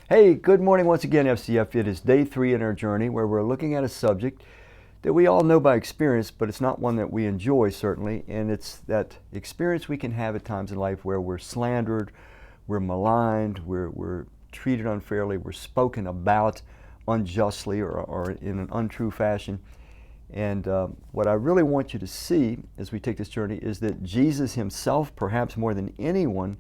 Hey, good morning once again, FCF. It is day 3 in our journey where we're looking at a subject that we all know by experience, but it's not one that we enjoy, certainly. And it's that experience we can have at times in life where we're slandered, we're maligned, we're treated unfairly, we're spoken about unjustly or in an untrue fashion. And what I really want you to see as we take this journey is that Jesus himself, perhaps more than anyone,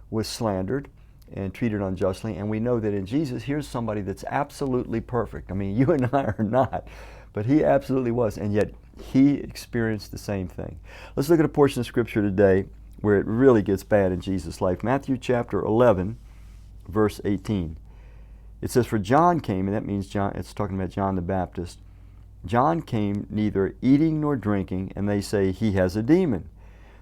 was slandered and treated unjustly. And we know that in Jesus, here's somebody that's absolutely perfect. I mean, you and I are not, but he absolutely was. And yet he experienced the same thing. Let's look at a portion of Scripture today where it really gets bad in Jesus' life. Matthew chapter 11, verse 18. It says, "For John came," and that means John, it's talking about John the Baptist. "John came neither eating nor drinking, and they say he has a demon.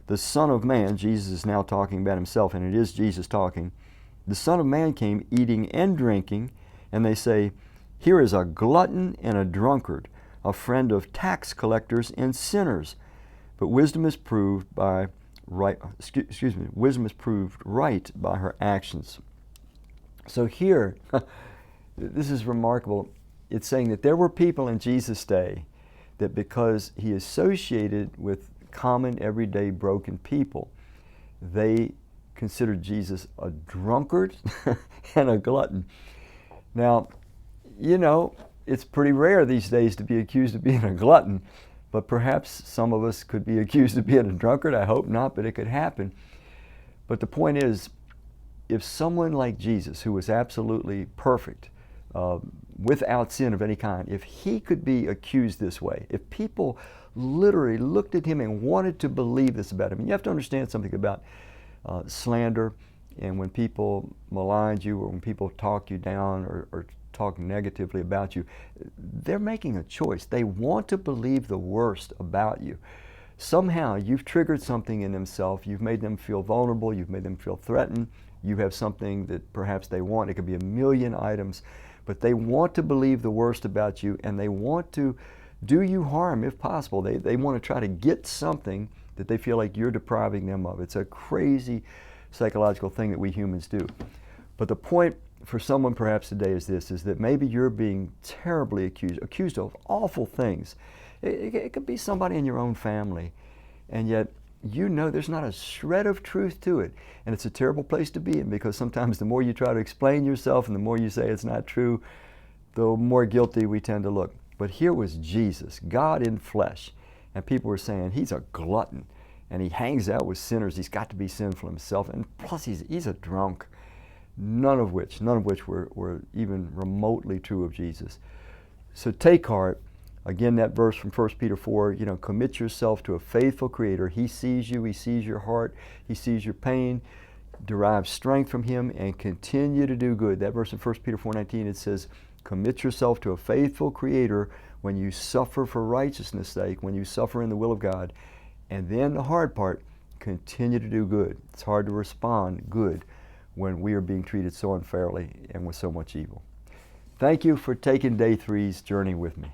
The Son of Man," Jesus is now talking about himself, and it is Jesus talking, "the Son of Man came eating and drinking, and they say, here is a glutton and a drunkard, a friend of tax collectors and sinners. But wisdom is proved right by her actions." So here, this is remarkable. It's saying that there were people in Jesus' day that because he associated with common, everyday, broken people, they considered Jesus a drunkard and a glutton. Now, you know, it's pretty rare these days to be accused of being a glutton, but perhaps some of us could be accused of being a drunkard. I hope not, but it could happen. But the point is, if someone like Jesus, who was absolutely perfect, without sin of any kind, if he could be accused this way, if people literally looked at him and wanted to believe this about him, and you have to understand something about slander, and when people malign you or when people talk you down or talk negatively about you, they're making a choice. They want to believe the worst about you. Somehow you've triggered something in themselves. You've made them feel vulnerable. You've made them feel threatened. You have something that perhaps they want. It could be a million items, but they want to believe the worst about you, and they want to do you harm if possible. They want to try to get something that they feel like you're depriving them of. It's a crazy psychological thing that we humans do. But the point for someone perhaps today is this, is that maybe you're being terribly accused of awful things. It could be somebody in your own family, and yet you know there's not a shred of truth to it. And it's a terrible place to be in, because sometimes the more you try to explain yourself and the more you say it's not true, the more guilty we tend to look. But here was Jesus, God in flesh, and people were saying he's a glutton and he hangs out with sinners. He's got to be sinful himself, and plus he's a drunk. None of which were even remotely true of Jesus. So take heart. Again, that verse from 1 Peter 4, commit yourself to a faithful Creator. He sees you, he sees your heart, he sees your pain. Derive strength from him and continue to do good. That verse in 1 Peter 4:19, it says, commit yourself to a faithful Creator when you suffer for righteousness' sake, when you suffer in the will of God. And then the hard part, continue to do good. It's hard to respond good when we are being treated so unfairly and with so much evil. Thank you for taking day 3's journey with me.